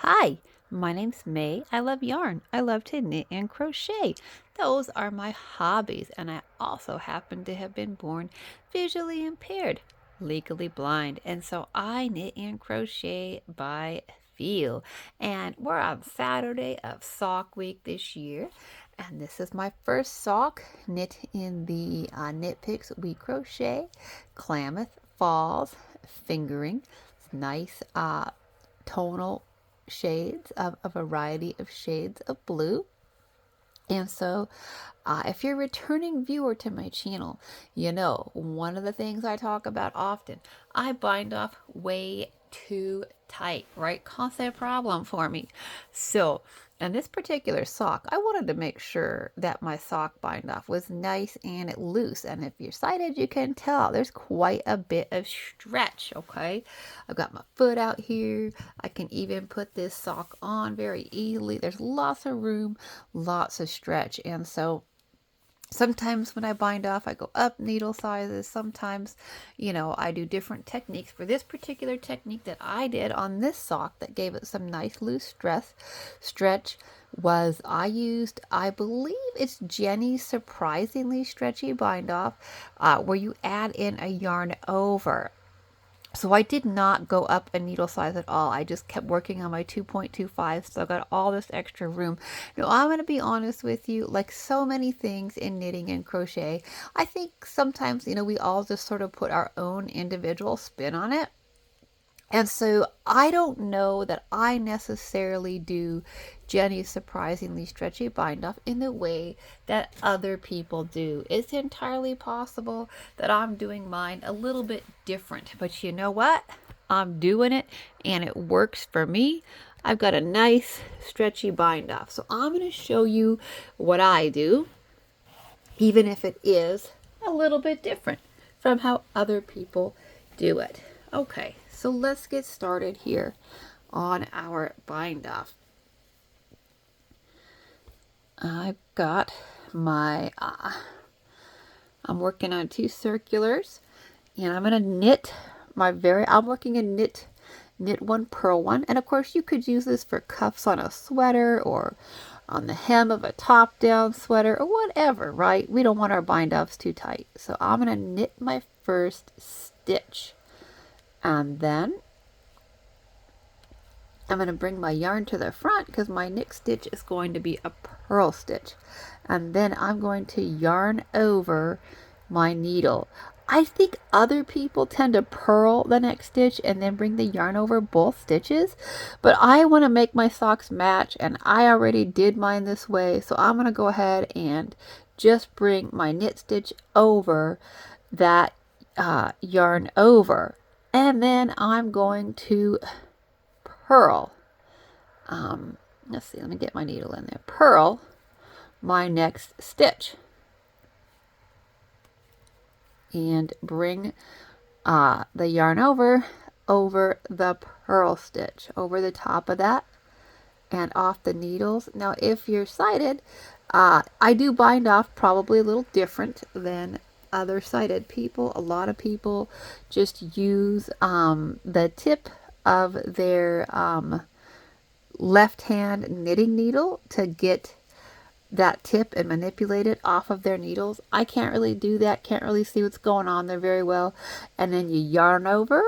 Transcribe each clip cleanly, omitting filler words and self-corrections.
Hi, my name's May. I love yarn. I love to knit and crochet. Those are my hobbies, and I also happen to have been born visually impaired, legally blind, and so I knit and crochet by feel. And we're on Saturday of sock week this year, and this is my first sock knit in the Knit Picks We Crochet Klamath Falls fingering. It's nice tonal shades of a variety of shades of blue. And so, if you're a returning viewer to my channel, you know one of the things I talk about often, I bind off way too tight, right? Constant problem for me. So, in this particular sock, I wanted to make sure that my sock bind off was nice and loose. And if you're sighted, you can tell there's quite a bit of stretch, okay? I've got my foot out here. I can even put this sock on very easily. There's lots of room, lots of stretch. And so sometimes when I bind off, I go up needle sizes. Sometimes, I do different techniques. For this particular technique that I did on this sock that gave it some nice loose stretch was I used, I believe it's Jenny's Surprisingly Stretchy Bind Off, where you add in a yarn over. So I did not go up a needle size at all. I just kept working on my 2.25, so I got all this extra room. Now, I'm going to be honest with you, like so many things in knitting and crochet, I think sometimes, we all just sort of put our own individual spin on it. And so I don't know that I necessarily do Jenny's Surprisingly Stretchy Bind Off in the way that other people do. It's entirely possible that I'm doing mine a little bit different. But you know what? I'm doing it and it works for me. I've got a nice stretchy bind off. So I'm going to show you what I do, even if it is a little bit different from how other people do it. Okay, so let's get started here on our bind off. I've got my, I'm working on 2 circulars, and I'm going to knit I'm working in knit 1, purl 1, and of course you could use this for cuffs on a sweater or on the hem of a top down sweater or whatever, right? We don't want our bind offs too tight. So I'm going to knit my first stitch. And then I'm going to bring my yarn to the front because my next stitch is going to be a purl stitch. And then I'm going to yarn over my needle. I think other people tend to purl the next stitch and then bring the yarn over both stitches. But I want to make my socks match, and I already did mine this way. So I'm going to go ahead and just bring my knit stitch over that yarn over. And then I'm going to purl. Let's see, let me get my needle in there. Purl my next stitch. And bring the yarn over the purl stitch, over the top of that and off the needles. Now, if you're sighted, I do bind off probably a little different than other sighted people. A lot of people just use the tip of their left hand knitting needle to get that tip and manipulate it off of their needles. I can't really do that, can't really see what's going on there very well. And then you yarn over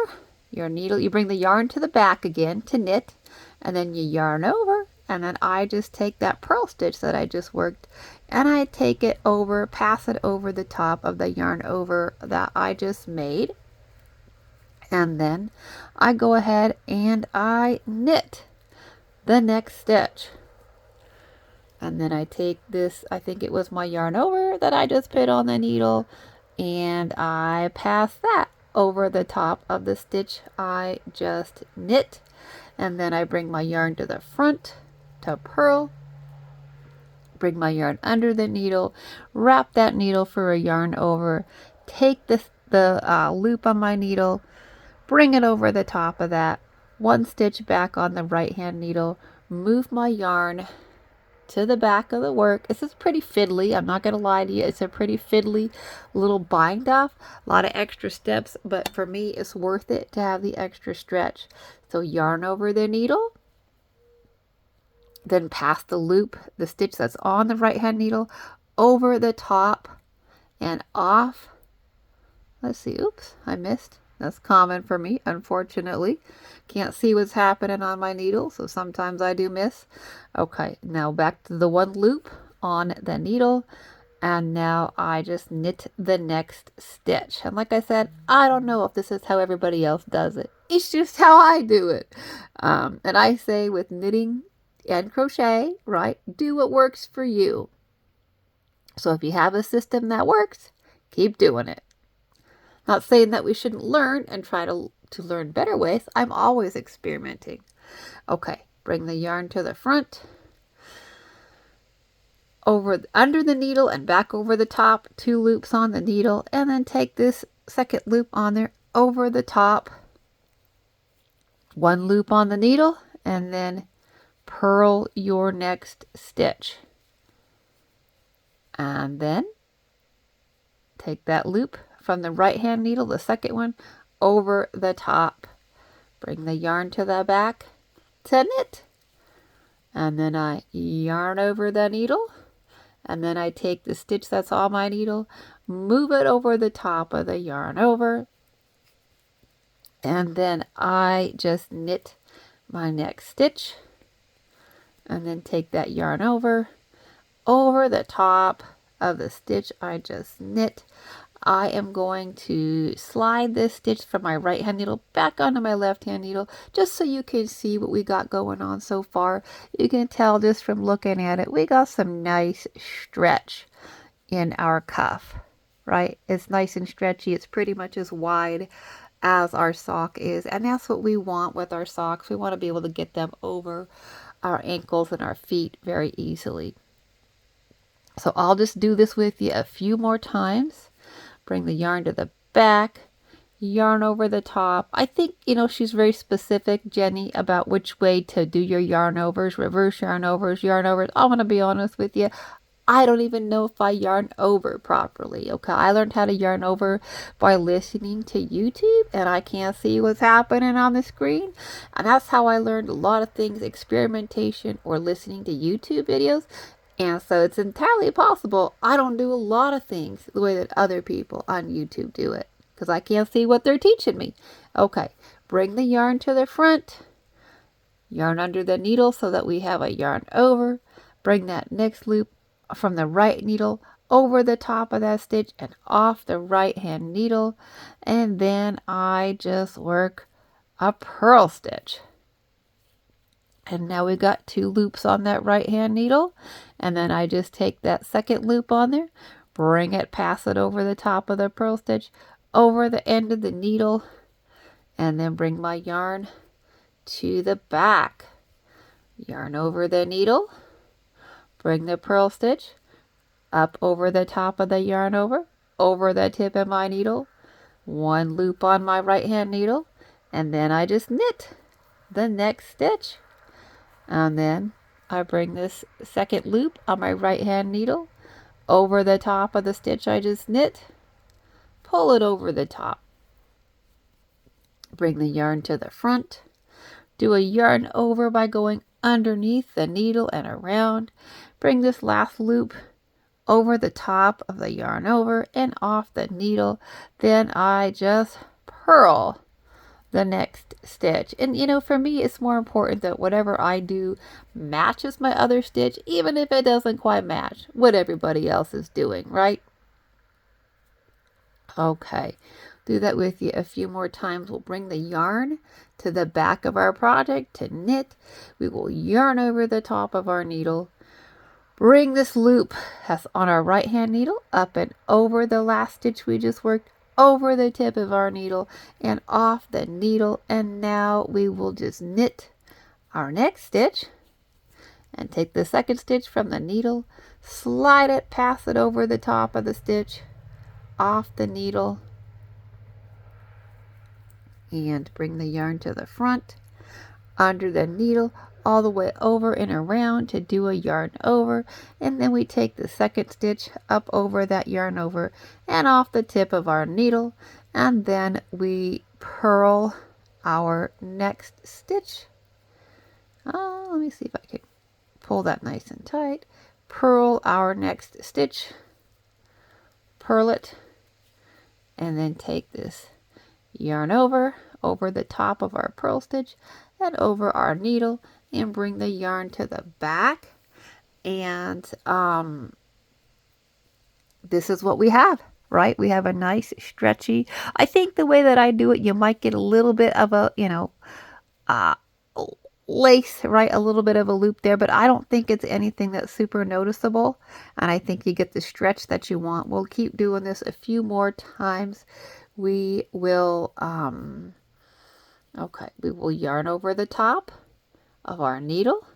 your needle, you bring the yarn to the back again to knit, and then you yarn over, and then I just take that purl stitch that I just worked and I take it over, pass it over the top of the yarn over that I just made, and then I go ahead and I knit the next stitch. And then I take this, I think it was my yarn over that I just put on the needle, and I pass that over the top of the stitch I just knit. And then I bring my yarn to the front to purl, bring my yarn under the needle, wrap that needle for a yarn over, take the loop on my needle, bring it over the top of that, 1 stitch back on the right hand needle, move my yarn to the back of the work. This is pretty fiddly, I'm not going to lie to you. It's a pretty fiddly little bind off, a lot of extra steps, but for me it's worth it to have the extra stretch. So yarn over the needle, Then pass the loop, the stitch that's on the right hand needle, over the top and off. Let's see, oops, I missed. That's common for me, unfortunately. Can't see what's happening on my needle, so sometimes I do miss. Okay, now back to the one loop on the needle, and now I just knit the next stitch. And like I said, I don't know if this is how everybody else does it. It's just how I do it. And I say with knitting and crochet, right, do what works for you. So if you have a system that works, keep doing it. Not saying that we shouldn't learn and try to learn better ways. I'm always experimenting. Okay, bring the yarn to the front, over under the needle and back over the top, 2 loops on the needle, and then take this second loop on there over the top, 1 loop on the needle, and then purl your next stitch. And then take that loop from the right hand needle, the second one, over the top. Bring the yarn to the back to knit. And then I yarn over the needle. And then I take the stitch that's on my needle, move it over the top of the yarn over. And then I just knit my next stitch. And then take that yarn over the top of the stitch I just knit. I am going to slide this stitch from my right hand needle back onto my left hand needle, just so you can see what we got going on so far. You can tell just from looking at it, we got some nice stretch in our cuff, right? It's nice and stretchy. It's pretty much as wide as our sock is, and that's what we want with our socks. We want to be able to get them over our ankles and our feet very easily. So I'll just do this with you a few more times. Bring the yarn to the back, yarn over the top. I think, she's very specific, Jenny, about which way to do your yarn overs, reverse yarn overs, yarn overs. I'm going to be honest with you. I don't even know if I yarn over properly. Okay, I learned how to yarn over by listening to YouTube, and I can't see what's happening on the screen. And that's how I learned a lot of things, experimentation or listening to YouTube videos. And so it's entirely possible I don't do a lot of things the way that other people on YouTube do it, because I can't see what they're teaching me. Okay, bring the yarn to the front, yarn under the needle so that we have a yarn over. Bring that next loop from the right needle over the top of that stitch and off the right hand needle. And then I just work a purl stitch. And now we got 2 loops on that right hand needle. And then I just take that second loop on there, bring it, pass it over the top of the purl stitch, over the end of the needle, and then bring my yarn to the back. Yarn over the needle, bring the purl stitch up over the top of the yarn over the tip of my needle, 1 loop on my right hand needle, and then I just knit the next stitch. And then I bring this second loop on my right hand needle over the top of the stitch I just knit, pull it over the top, bring the yarn to the front, do a yarn over by going underneath the needle and around, bring this last loop over the top of the yarn over and off the needle. Then I just purl the next stitch. And for me, it's more important that whatever I do matches my other stitch, even if it doesn't quite match what everybody else is doing, right? Okay, do that with you a few more times. We'll bring the yarn to the back of our project to knit. We will yarn over the top of our needle, bring this loop that's on our right hand needle up and over the last stitch we just worked, over the tip of our needle and off the needle. And now we will just knit our next stitch and take the second stitch from the needle, slide it, pass it over the top of the stitch, off the needle, and bring the yarn to the front, under the needle, all the way over and around to do a yarn over. And then we take the second stitch up over that yarn over and off the tip of our needle, and then we purl our next stitch. Let me see if I can pull that nice and tight, purl our next stitch, purl it, and then take this yarn over the top of our purl stitch and over our needle and bring the yarn to the back. And this is what we have, right? We have a nice stretchy. I think the way that I do it, you might get a little bit of a, uh, lace, right? A little bit of a loop there, but I don't think it's anything that's super noticeable. And I think you get the stretch that you want. We'll keep doing this a few more times. We will, we will yarn over the top of our needle,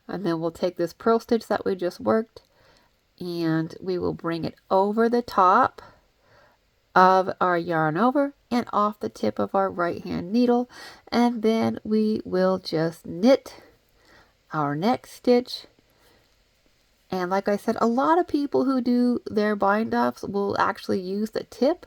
and then we'll take this purl stitch that we just worked, and we will bring it over the top of our yarn over and off the tip of our right hand needle, and then we will just knit our next stitch. And like I said, a lot of people who do their binduffs will actually use the tip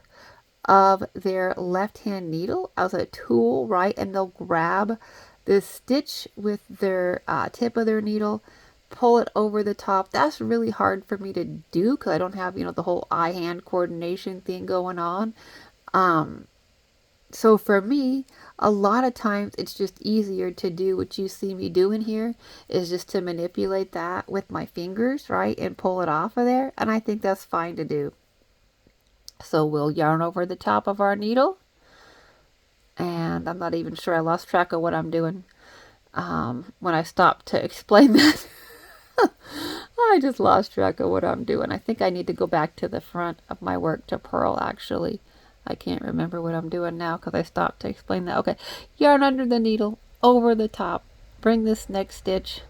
of their left hand needle as a tool, right? And they'll grab this stitch with their tip of their needle, pull it over the top. That's really hard for me to do because I don't have, the whole eye-hand coordination thing going on. So for me, a lot of times it's just easier to do what you see me doing here, is just to manipulate that with my fingers, right? And pull it off of there. And I think that's fine to do. So we'll yarn over the top of our needle. And I'm not even sure, I lost track of what I'm doing when I stopped to explain that. I just lost track of what I'm doing. I think I need to go back to the front of my work to purl, actually. I can't remember what I'm doing now because I stopped to explain that. Okay, yarn under the needle, over the top. Bring this next stitch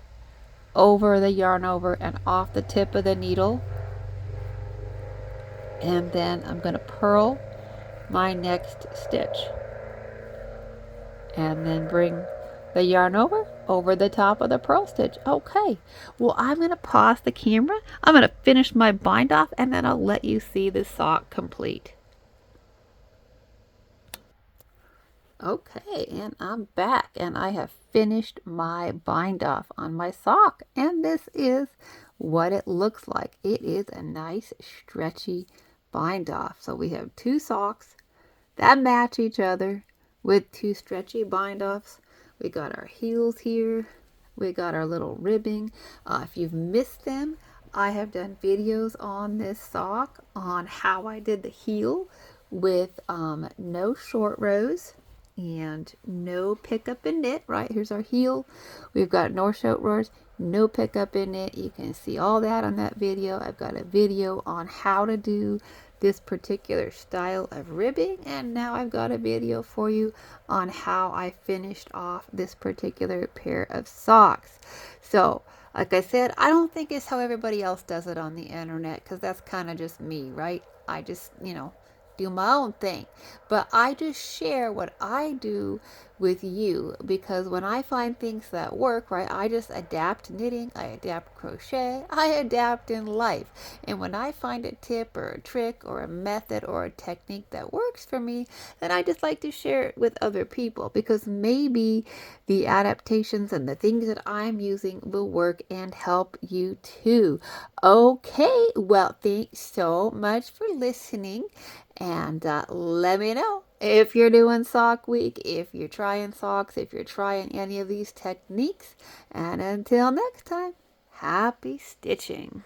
over the yarn over and off the tip of the needle. And then I'm going to purl my next stitch. And then bring the yarn over the top of the purl stitch. Okay, well, I'm going to pause the camera. I'm going to finish my bind off, and then I'll let you see the sock complete. Okay, and I'm back, and I have finished my bind off on my sock, and this is what it looks like. It is a nice stretchy bind off. So we have two socks that match each other with two stretchy bind offs. We got our heels here. We got our little ribbing. If you've missed them, I have done videos on this sock on how I did the heel with no short rows and no pickup and knit. Right, here's our heel. We've got no short rows, no pickup and knit. You can see all that on that video. I've got a video on how to do this particular style of ribbing, and now I've got a video for you on how I finished off this particular pair of socks. So like I said, I don't think it's how everybody else does it on the internet, because that's kind of just me, right? I just do my own thing, but I just share what I do with you, because when I find things that work, right, I just adapt knitting, I adapt crochet, I adapt in life. And when I find a tip or a trick or a method or a technique that works for me, then I just like to share it with other people, because maybe the adaptations and the things that I'm using will work and help you too. Okay, well, thanks so much for listening, and let me know if you're doing sock week, if you're trying socks, if you're trying any of these techniques. And until next time, happy stitching.